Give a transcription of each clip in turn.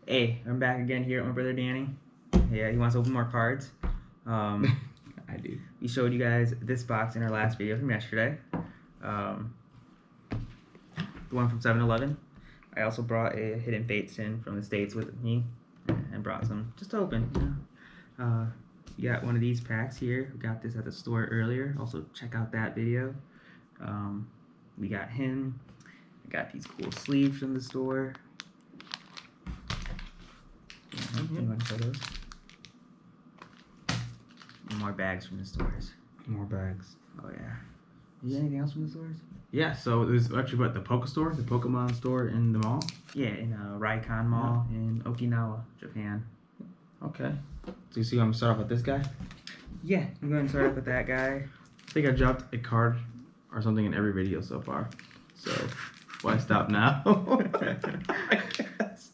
Hey, I'm back again here with my brother Danny. Yeah, he wants to open more cards. I do. We showed you guys this box in our last video from yesterday. The one from 7-Eleven. I also brought a Hidden Fates in from the States with me and brought some just to open. We got one of these packs here. We got this at the store earlier. Also check out that video. We got him. We got these cool sleeves from the store. You want to show those? More bags from the stores. More bags. Oh yeah. You get anything else from the stores? Yeah, so there's actually what, the Poke store, the Pokemon store in the mall? Yeah, in Raikon Mall in Okinawa, Japan. Okay. So you see I'm gonna start off with this guy? Yeah, I'm going to start off with that guy. I think I dropped a card or something in every video so far. So why stop now? I guess.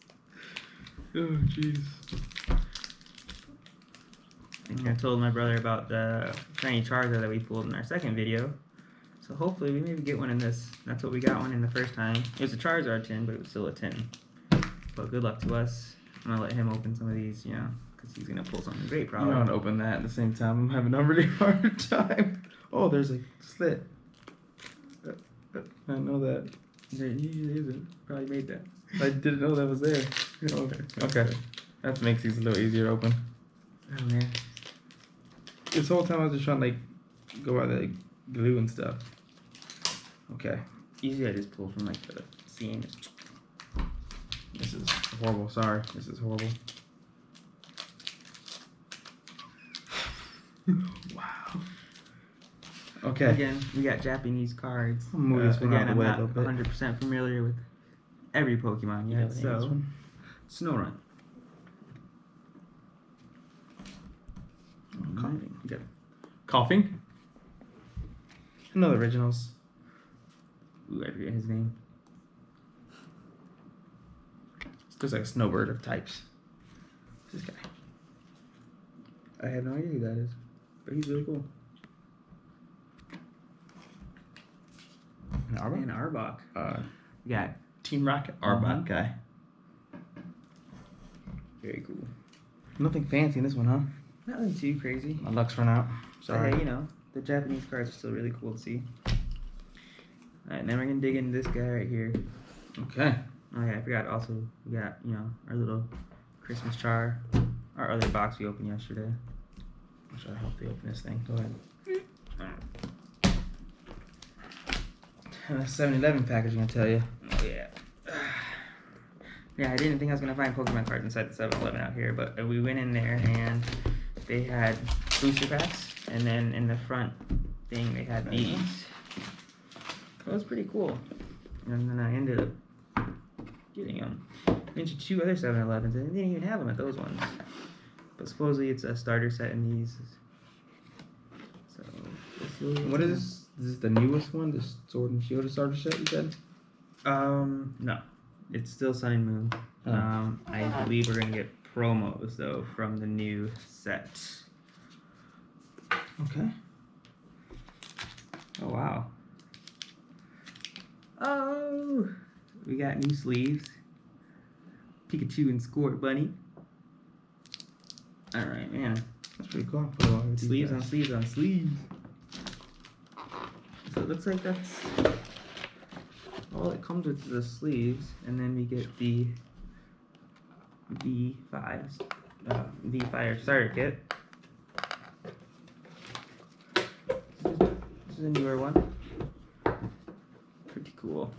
Oh jeez. I told my brother about the shiny Charizard that we pulled in our second video. So hopefully we maybe get one in this. That's what we got one in the first time. It was a Charizard tin, but it was still a tin. But good luck to us. I'm going to let him open some of these, you know, because he's going to pull something great probably. I'm gonna open that at the same time. I'm having a really hard time. Oh, there's a slit. I know that. There usually isn't. Probably made that. I didn't know that was there. Okay. That makes these a little easier to open. Oh man. This whole time I was just trying to like go by the glue and stuff. Okay. Usually I just pull from like the seam. This is horrible. Sorry. This is horrible. Wow. Okay. Again, we got Japanese cards. I'll move this one out Again, of I'm the way a not little bit. 100% familiar with every Pokemon You yet, got this so one? Snorunt. Coughing. You got coughing. I know the originals. Ooh, I forget his name. It's just like a snowbird of types. This guy. I have no idea who that is, but he's really cool. An Arbok? And Arbok. We got Team Rocket Arbok guy. very cool. Nothing fancy in this one, huh? Nothing too crazy. My luck's run out. Sorry. But hey, you know, the Japanese cards are still really cool to see. Alright, then we're gonna dig into this guy right here. Okay. Oh yeah, I forgot also, we got, you know, our little Christmas char. Our other box we opened yesterday. I should help you open this thing. Go ahead. And a 7-Eleven packaging, I tell you. Oh yeah. Yeah, I didn't think I was gonna find Pokemon cards inside the 7-Eleven out here, but we went in there and they had booster packs, and then in the front thing they had these. That was pretty cool. And then I ended up getting them. Into 2 other 7-Elevens, and they didn't even have them at those ones. But supposedly it's a starter set in these. So, What is this? This is the newest one? The Sword and Shield starter set, you said? No. It's still Sun and Moon. Oh. I believe we're gonna get promos though from the new set. Okay. Oh wow. Oh, we got new sleeves. Pikachu and Squirt Bunny. All right, man. That's pretty cool. Put it on with these Sleeves guys. on sleeves on sleeves. So it looks like that's all it comes with, the sleeves, and then we get the V5 starter kit. This is a newer one. Pretty cool.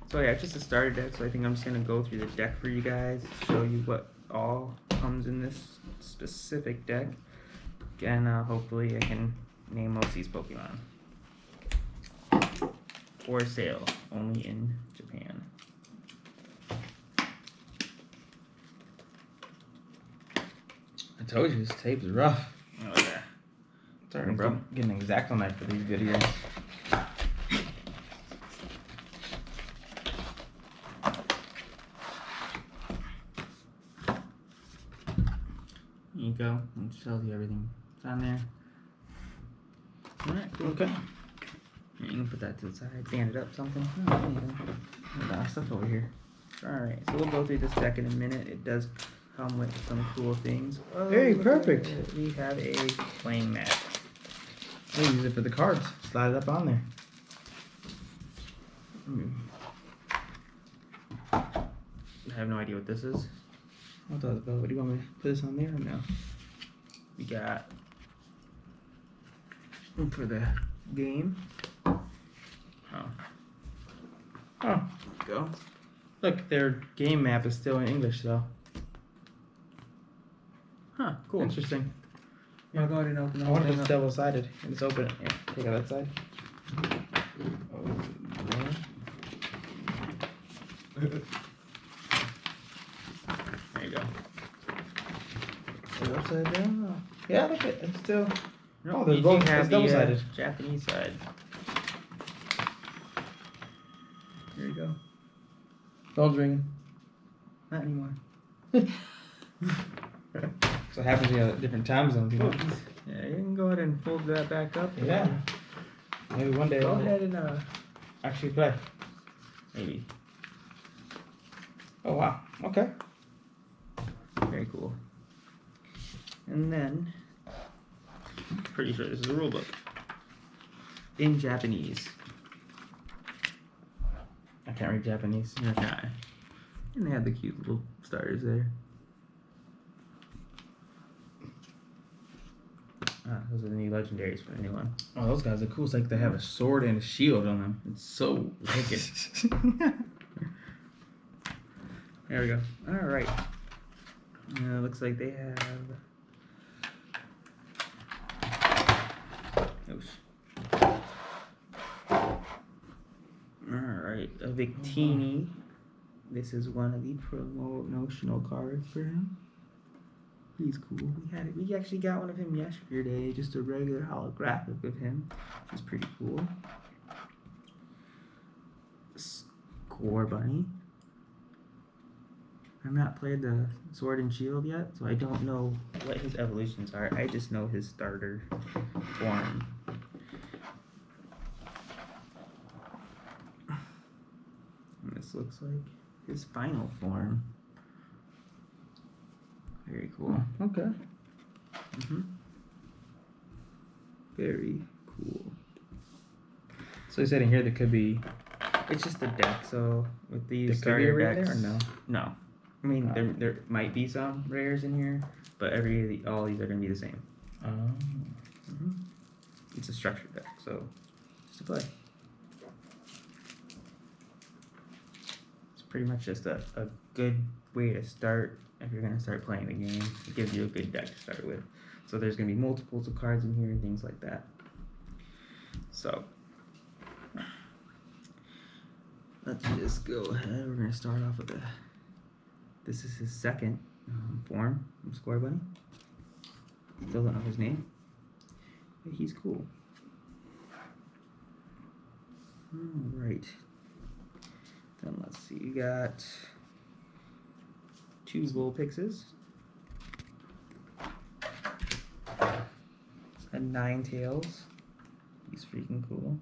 So yeah, it's just a starter deck, so I think I'm just gonna go through the deck for you guys, show you what all comes in this specific deck, and hopefully I can name most of these Pokemon. For sale, only in Japan. I told you, this tape is rough. Oh yeah. Sorry, bro. Getting an X-Acto knife for these videos. There you go. It tells you everything. It's on there. Alright, cool. Okay. You can put that to the side, stand it up, something. Oh, there you go. Got stuff over here. Alright, so we'll go through this deck in a minute. It does come with some cool things. Oh, Hey, look perfect. at it. We have a playing mat. We'll use it for the cards. Slide it up on there. I have no idea what this is. What do you want me to put this on there or no? We got for the game. Oh. Oh, Go. look, their game map is still in English though. Huh, cool. Interesting. I'll go ahead and open the I whole wonder if thing it's up. double-sided and it's open. Yeah, take out that side. There you go. Is it upside down? Oh. Yeah, look at it's still. No, there's you both. do have It's the double-sided. Japanese side. There you go. Phone's ringing. Not anymore. So it happens when you have different time zones, you know? Yeah, you can go ahead and fold that back up. Yeah. Maybe one day Go I'll ahead and actually play. maybe. Oh wow. Okay. Very cool. And then, pretty sure this is a rule book in Japanese. I can't read Japanese. Okay. And they have the cute little stars there. Those are the new legendaries for the new one. Oh, those guys are cool. It's like they have a sword and a shield on them. It's so wicked. There we go. All right. Looks like they have. All right, a Victini. This is one of the promotional cards for him. He's cool. We actually got one of him yesterday. Just a regular holographic of him. It's pretty cool. Score Bunny. I've not played the Sword and Shield yet, so I don't know what his evolutions are. I just know his starter form. And this looks like his final form. Very cool. Okay. Very cool. So you said in here there could be. It's just a deck, so with these There could be a starter rare decks, there or no? No. I mean, there might be some rares in here, but all these are gonna be the same. It's a structured deck, so just to play. It's pretty much just a good way to start if you're gonna start playing the game. It gives you a good deck to start with. So there's gonna be multiples of cards in here and things like that. So let's just go ahead. We're gonna start off with this is his second form from Square Bunny. Still don't know his name, but he's cool. Alright. Then let's see, you got 2 Vulpixes, a Ninetales. He's freaking cool.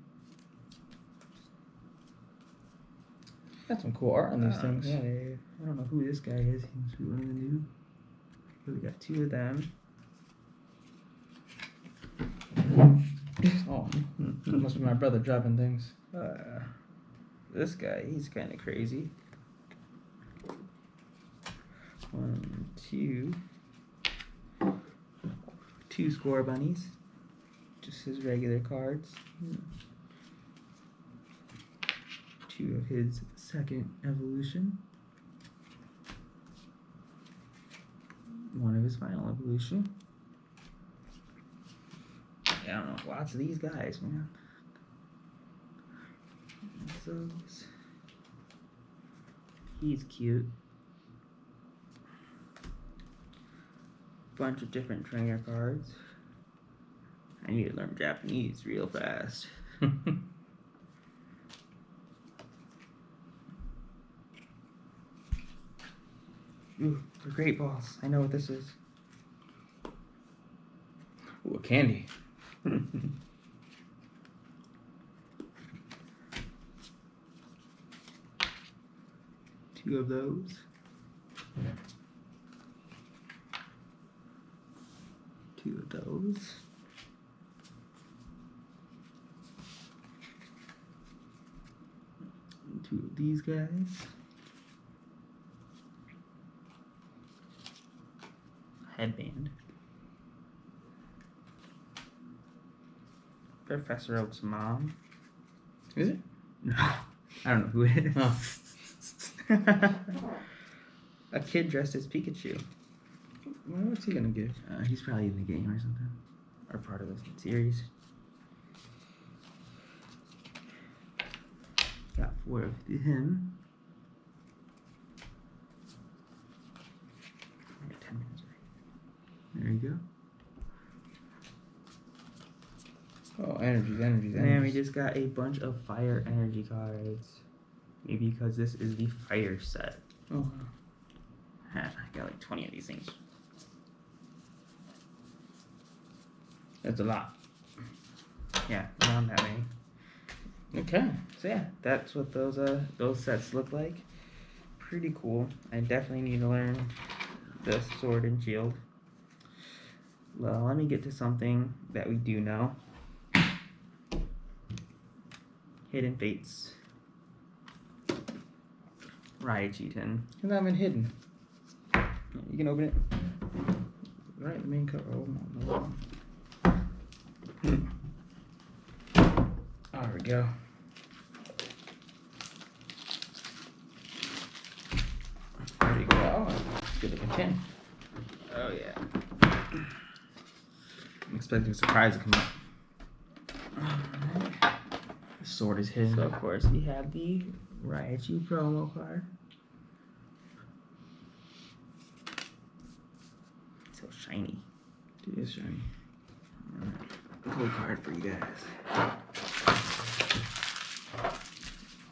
Got some cool art on these things. Yeah, I don't know who this guy is. He must be one of the new. But we got 2 of them. Oh, must be my brother dropping things. This guy, he's kind of crazy. 1, 2. 2 Score Bunnies. Just his regular cards. 2 of his second evolution. 1 of his final evolution. I don't know, lots of these guys, man. So he's cute. Bunch of different trainer cards. I need to learn Japanese real fast. Ooh, they're great balls. I know what this is. Ooh, a candy. 2 2 of those. 2 of those. And 2 of these guys. Headband. Professor Oak's mom. Is it? No, I don't know who it is. Oh. A kid dressed as Pikachu. What's he gonna give? He's probably in the game or something, or part of the series. Got 4 of him. I got 10 minutes. There you go. Oh, energies. And then we just got a bunch of fire energy cards. Maybe because this is the fire set. Oh, I got like 20 of these things. that's a lot. Yeah, around that many. Okay. So yeah, that's what those sets look like. Pretty cool. I definitely need to learn the sword and shield. Well, let me get to something that we do know. Hidden Fates. Raichitin. It's not been hidden. You can open it. Right, the main cover. Oh my lord. There we go. There you go. Oh, good looking tin. Oh yeah. I'm expecting a surprise to come up. The sword is hidden. So of course we have the Raichu promo card. So shiny. It is shiny. Cool card for you guys.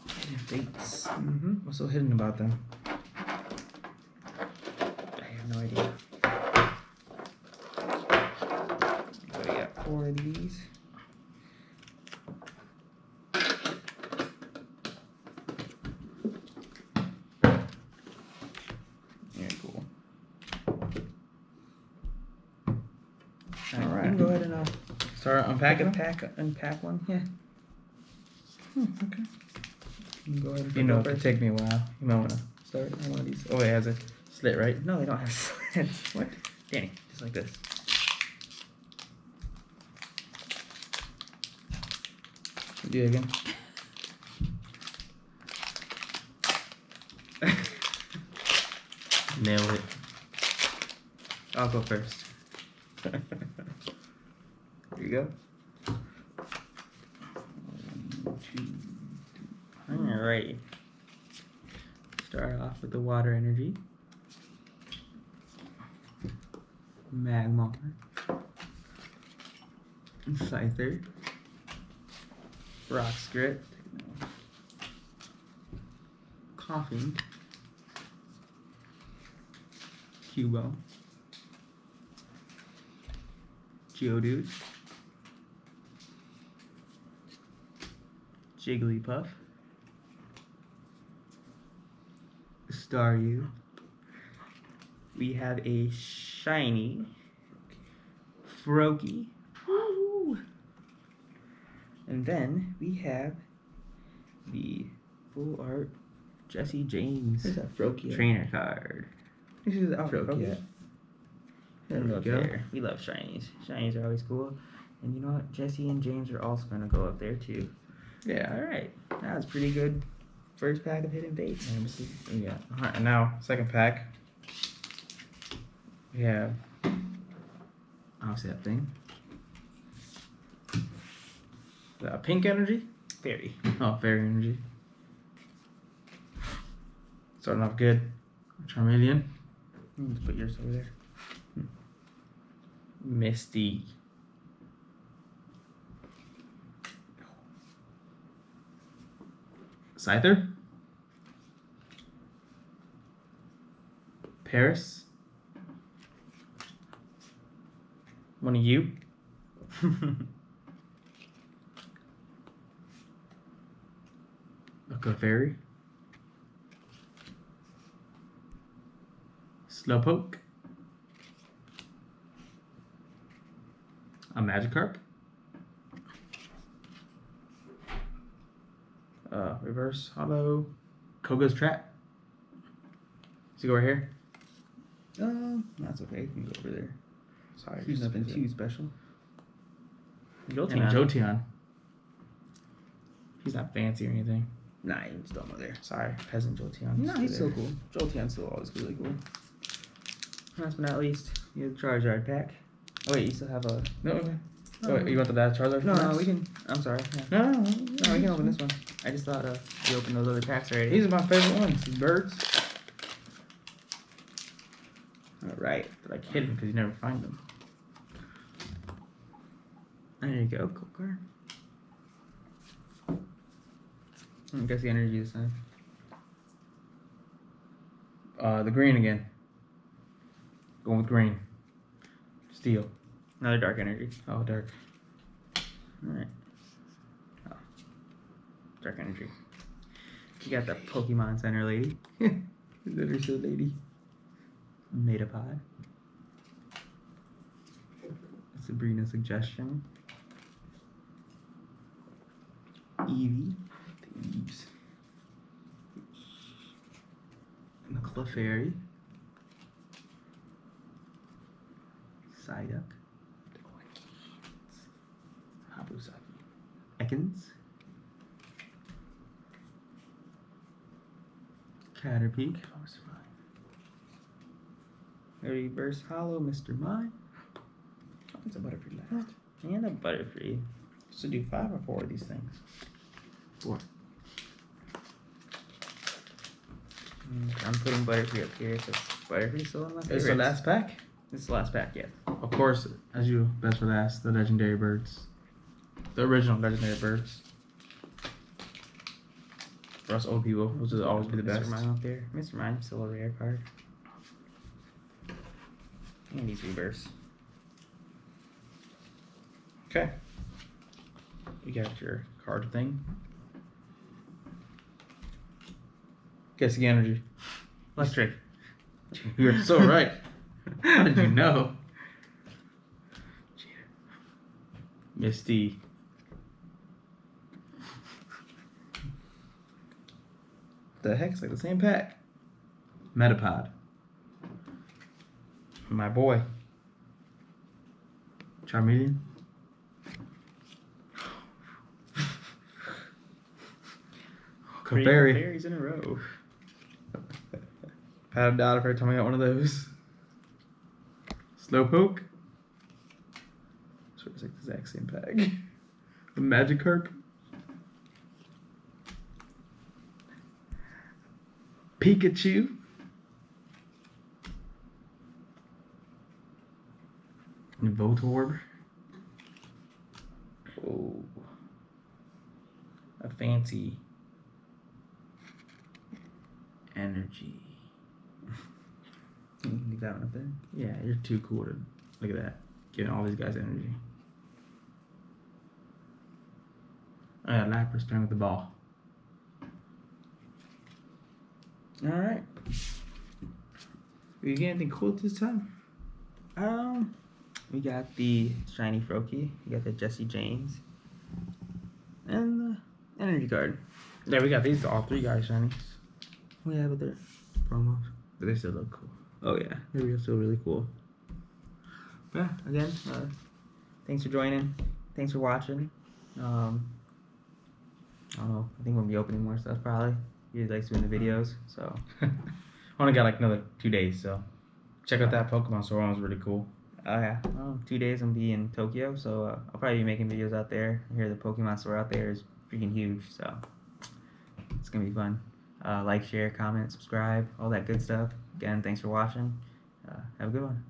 Hidden Fates. Mm-hmm. What's so hidden about them? I have no idea. So we got 4 of these. Very cool. Alright, you can go ahead and Start unpacking. unpack one. Yeah. Okay. You can go ahead and You know, it flip could take me a while. You might want to start on one of these. Oh, it has a slit, right? No, they don't have slits. What? Danny, just like this. Do it again. Nailed it. I'll go first. There you go. 1, 2, 3. Alrighty. Start off with the water energy. Magmar. Scyther. Rock Script. Coughing. Cubo. Geodude. Jigglypuff. Staryu. We have a shiny Froakie. Woo! And then we have the full art Jesse James Where's that Froakie at? trainer card. This is the Froakie. at. There There we go. We love shinies. Shinies are always cool. And you know what? Jesse and James are also going to go up there too. Yeah. Alright. That was pretty good. First pack of Hidden Fates. Let me see. Yeah. All right. Now, second pack. We have obviously that thing. The pink energy. Fairy. Oh, fairy energy. Starting off good. Charmeleon. Just put yours over there. Misty. Scyther. Paris. One of you. A Fairy. Slowpoke. A Magikarp. Reverse Hollow. Koga's Trap. Does he go right here? That's okay. You can go over there. Sorry. He's nothing too special. And a Jolteon. He's not fancy or anything. Nah, you can just throw him over there. Sorry, peasant Jolteon. No, he's still cool. Jolteon's still always really cool. Last but not least, you have the Charizard pack. Oh wait, you still have a... No, okay. Oh, wait, you want the last Charizard? No, we can... I'm sorry. Yeah. No, No, we can open this one. I just thought we opened those other packs already. These are my favorite ones. These birds. Alright. They're like hidden because you never find them. There you go, cool card. I guess the energy this time. The green again. Going with green. Steel. Another dark energy. Oh, dark. Alright. Oh. Dark energy. You got the Pokemon Center lady. Literally so lady. Metapod. Sabrina Suggestion. Eevee. The Eeves. And the Clefairy. Psyduck. Habusaki. Ekans. Caterpie. Reverse Hollow, Mr. Mime. Oh, it's a Butterfree last. And a Butterfree. So do 5 or 4 of these things? 4. I'm putting Butterfree up here because Butterfree's still in my It's the favorites. last pack? It's the last pack, yeah. Of course, as you best for last, the legendary birds. The original legendary birds. For us old people, those will always be the best. Mr. Mime up there. Mr. Mime's still a rare card. And these reverse. Okay. You got your card thing. Guess the energy. Electric. You're so right. How did you know? Misty. The heck? It's like the same pack. Metapod. My boy. Charmeleon. Clefairy. Berries in a row. Pat him down every time I got one of those. Slowpoke. So it's like the exact same pack. The Magikarp. Pikachu. And Voltorb. Oh. A fancy energy. You can leave that one up there. Yeah, you're too cool to look at that. Giving all these guys energy. Oh yeah, Lapras playing with the ball. Alright. Did you get anything cool this time? We got the shiny Froakie. We got the Jesse James. And the energy card. Yeah, we got these all 3 guys shinies. We have it there. Promos. But they still look cool. Oh yeah, they're still really cool. But yeah, again, thanks for joining. Thanks for watching. I don't know. I think we'll be opening more stuff probably. He likes doing the videos, so. I only got like another 2 days, so check out that Pokemon store. One was really cool. Oh yeah. 2 days I'm be in Tokyo, so I'll probably be making videos out there. I hear the Pokemon store out there is freaking huge, so it's gonna be fun. Like, share, comment, subscribe, all that good stuff. Again, thanks for watching. Have a good one.